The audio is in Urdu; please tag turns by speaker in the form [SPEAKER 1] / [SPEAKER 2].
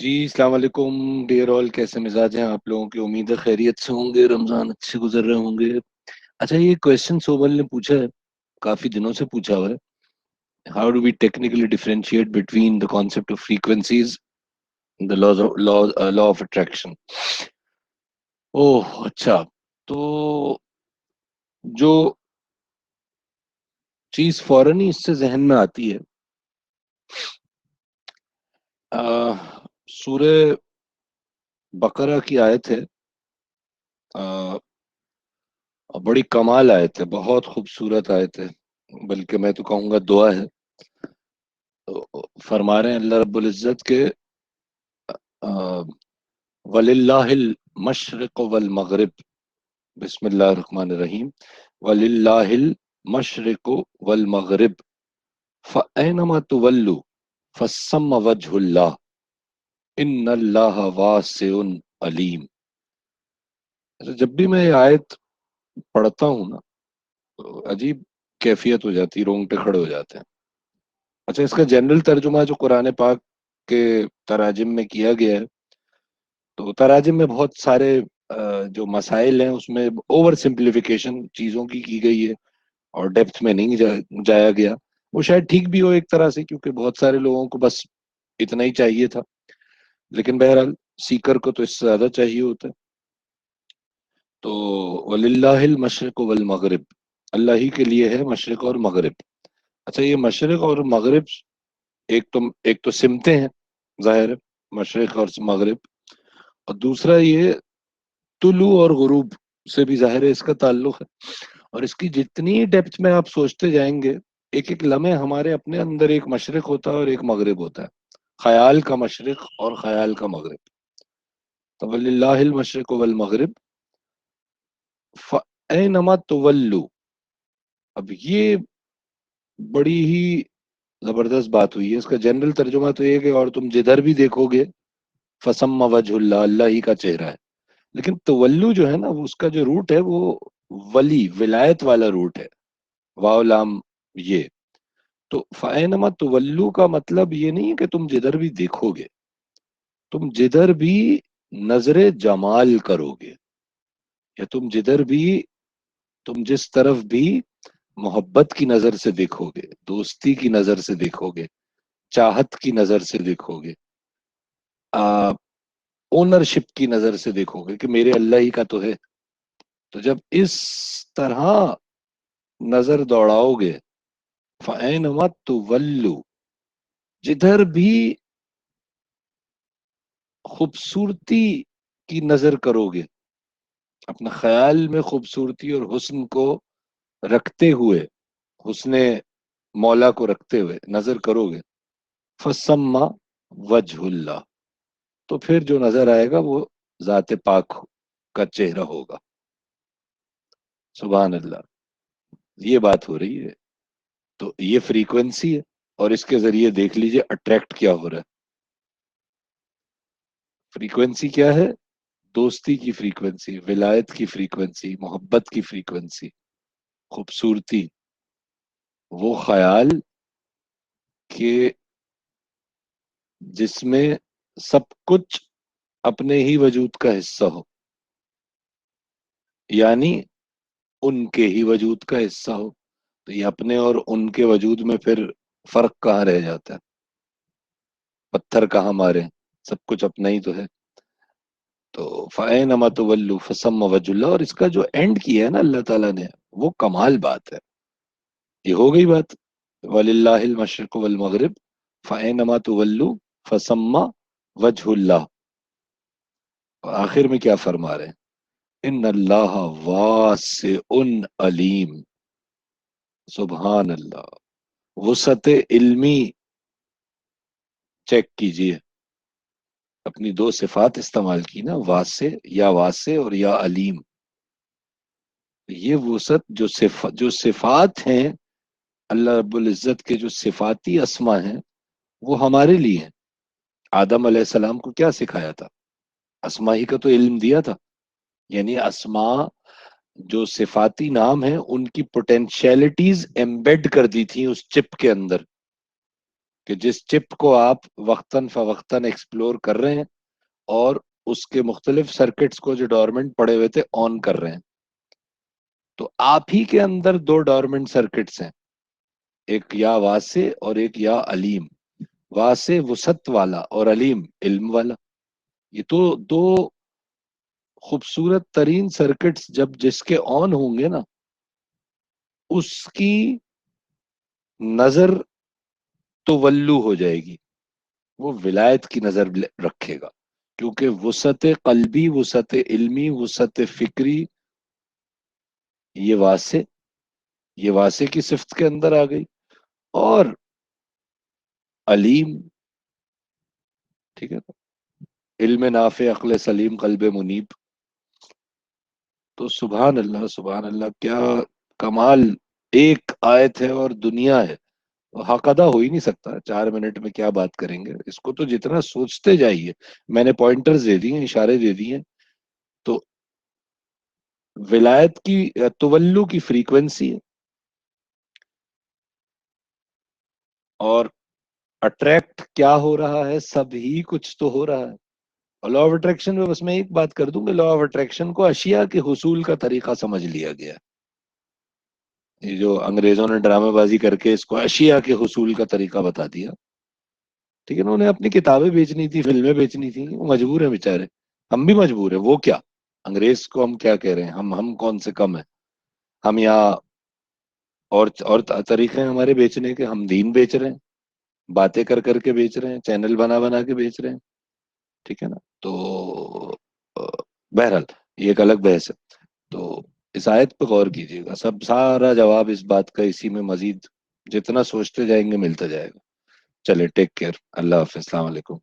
[SPEAKER 1] جی السلام علیکم ڈیئر آل، کیسے مزاج ہیں آپ لوگوں کی؟ امید ہے خیریت سے ہوں گے، رمضان اچھے گزر رہے ہوں گے۔ اچھا، یہ کویشچن سوبل نے پوچھا ہے، کافی دنوں سے پوچھا ہوا ہے، how do we technically differentiate between the concept of frequencies, the law of attraction. اوہ اچھا، تو جو چیز فوراً ہی اس سے ذہن میں آتی ہے، سورہ بقرہ کی آیت ہے، بڑی کمال آیت ہے، بہت خوبصورت آیت ہے، بلکہ میں تو کہوں گا دعا ہے۔ فرما رہے ہیں اللہ رب العزت کے وَلِلَّهِ الْمَشْرِقُ وَالْمَغْرِبُ، بسم اللہ الرحمن الرحیم، وَلِلَّهِ الْمَشْرِقُ وَالْمَغْرِبُ فَأَيْنَمَا تُوَلُّوا فَثَمَّ وَجْهُ اللَّهِ إِنَّ اللَّهَ وَاسِعٌ عَلِيمٌ۔ جب بھی میں یہ آیت پڑھتا ہوں نا تو عجیب کیفیت ہو جاتی، رونگٹے کھڑے ہو جاتے ہیں۔ اچھا، اس کا جنرل ترجمہ جو قرآن پاک کے تراجم میں کیا گیا ہے، تو تراجم میں بہت سارے جو مسائل ہیں اس میں اوور سمپلیفیکیشن چیزوں کی گئی ہے، اور ڈیپتھ میں نہیں جایا گیا۔ وہ شاید ٹھیک بھی ہو ایک طرح سے، کیونکہ بہت سارے لوگوں کو بس اتنا ہی چاہیے تھا، لیکن بہرحال سیکر کو تو اس سے زیادہ چاہیے ہوتا ہے۔ تو وَلِلَّهِ الْمَشْرِقُ وَالْمَغْرِبُ، اللہ ہی کے لیے ہے مشرق اور مغرب۔ اچھا، یہ مشرق اور مغرب ایک تو سمتیں ہیں، ظاہر ہے، مشرق اور مغرب، اور دوسرا یہ طلوع اور غروب سے بھی ظاہر ہے اس کا تعلق ہے۔ اور اس کی جتنی ڈیپتھ میں آپ سوچتے جائیں گے، ایک ایک لمحے ہمارے اپنے اندر ایک مشرق ہوتا ہے اور ایک مغرب ہوتا ہے، خیال کا مشرق اور خیال کا مغرب۔ تو وَلِلَّهِ الْمَشْرِقُ وَالْمَغْرِبُ فَأَيْنَمَا تُوَلُّوا، اب یہ بڑی ہی زبردست بات ہوئی ہے۔ اس کا جنرل ترجمہ تو یہ کہ اور تم جدھر بھی دیکھو گے فسم وجہ اللہ، اللہ ہی کا چہرہ ہے۔ لیکن تولو جو ہے نا، اس کا جو روٹ ہے وہ ولی، ولایت والا روٹ ہے، واو لام یہ۔ تو فَأَيْنَمَا تُوَلُّوا کا مطلب یہ نہیں ہے کہ تم جدھر بھی دیکھو گے، تم جدھر بھی نظر جمال کرو گے، یا تم جس طرف بھی محبت کی نظر سے دیکھو گے، دوستی کی نظر سے دیکھو گے، چاہت کی نظر سے دیکھو گے، اونرشپ کی نظر سے دیکھو گے کہ میرے اللہ ہی کا تو ہے، تو جب اس طرح نظر دوڑاؤ گے، فَأَيْنَمَا تُوَلُّوا، جدھر بھی خوبصورتی کی نظر کرو گے، اپنا خیال میں خوبصورتی اور حسن کو رکھتے ہوئے، حسن مولا کو رکھتے ہوئے نظر کرو گے، فَسَمَّ وَجْهُ اللَّهِ، تو پھر جو نظر آئے گا وہ ذات پاک کا چہرہ ہوگا۔ سبحان اللہ، یہ بات ہو رہی ہے۔ تو یہ فریکوینسی ہے، اور اس کے ذریعے دیکھ لیجئے اٹریکٹ کیا ہو رہا ہے۔ فریکوینسی کیا ہے؟ دوستی کی فریکوینسی، ولایت کی فریکوینسی، محبت کی فریکوینسی، خوبصورتی، وہ خیال کہ جس میں سب کچھ اپنے ہی وجود کا حصہ ہو، یعنی ان کے ہی وجود کا حصہ ہو۔ تو یہ اپنے اور ان کے وجود میں پھر فرق کہاں رہ جاتا ہے؟ پتھر کہاں مارے، سب کچھ اپنا ہی تو ہے۔ تو فَأَيْنَمَا تُوَلُّوا فَثَمَّ وَجْهُ اللَّهِ، اور اس کا جو اینڈ کیا ہے نا اللہ تعالیٰ نے، وہ کمال بات ہے۔ یہ ہو گئی بات، وَلِلَّهِ الْمَشْرِقُ وَالْمَغْرِبُ فَأَيْنَمَا تُوَلُّوا فَثَمَّ وَجْهُ اللَّهِ۔ آخر میں کیا فرما رہے ہیں؟ ان اللہ واسع علیم، سبحان اللہ۔ وسعت علمی چیک کیجئے، اپنی دو صفات استعمال کی نا، واسع، یا واسع اور یا علیم۔ یہ وسعت جو صفات ہیں اللہ رب العزت کے، جو صفاتی اسما ہیں، وہ ہمارے لیے ہیں۔ آدم علیہ السلام کو کیا سکھایا تھا؟ اسما ہی کا تو علم دیا تھا، یعنی اسما جو صفاتی نام ہیں ان کی پوٹینشیلٹیز ایمبیڈ کر دی تھی اس چپ کے اندر، کہ جس چپ کو آپ وقتاً فوقتاً ایکسپلور کر رہے ہیں اور اس کے مختلف سرکٹس کو جو ڈورمنٹ پڑے ہوئے تھے آن کر رہے ہیں، تو آپ ہی کے اندر دو ڈورمنٹ سرکٹس ہیں، ایک یا واسع اور ایک یا علیم۔ واسع وسعت والا اور علیم علم والا، یہ تو دو خوبصورت ترین سرکٹس جب جس کے آن ہوں گے نا، اس کی نظر تو ولو ہو جائے گی، وہ ولایت کی نظر رکھے گا، کیونکہ وسعت قلبی، وسعت علمی، وسعت فکری، یہ واسع، یہ واسع کی صفت کے اندر آ گئی، اور علیم، ٹھیک ہے نا، علم نافع، عقل سلیم، قلب منیب۔ تو سبحان اللہ، سبحان اللہ، کیا کمال ایک آیت ہے اور دنیا ہے، حق ادا ہو ہی نہیں سکتا 4 منٹ میں کیا بات کریں گے اس کو، تو جتنا سوچتے جائیے، میں نے پوائنٹرز دے دیے، اشارے دے دیے، تو ولایت کی تولو کی فریکوینسی ہے، اور اٹریکٹ کیا ہو رہا ہے، سب ہی کچھ تو ہو رہا ہے۔ اور لا آف اٹریکشن میں بس میں ایک بات کر دوں کہ لا آف اٹریکشن کو اشیاء کے حصول کا طریقہ سمجھ لیا گیا، یہ جو انگریزوں نے ڈرامے بازی کر کے اس کو اشیاء کے حصول کا طریقہ بتا دیا، ٹھیک ہے نا، انہیں اپنی کتابیں بیچنی تھی، فلمیں بیچنی تھی، وہ مجبور ہیں بیچارے، ہم بھی مجبور ہیں، وہ کیا، انگریز کو ہم کیا کہہ رہے ہیں، ہم کون سے کم ہیں، ہم یہاں اور طریقے ہیں ہمارے بیچنے کے، ہم دین بیچ رہے ہیں، باتیں کر کر کے بیچ رہے ہیں، چینل بنا بنا کے بیچ رہے ہیں، ٹھیک ہے نا۔ تو آ، بہرحال یہ ایک الگ بحث ہے، تو اس آیت پہ غور کیجیے گا، سب سارا جواب اس بات کا اسی میں مزید جتنا سوچتے جائیں گے ملتا جائے گا۔ چلے ٹیک کیئر، اللہ حافظ، السلام علیکم۔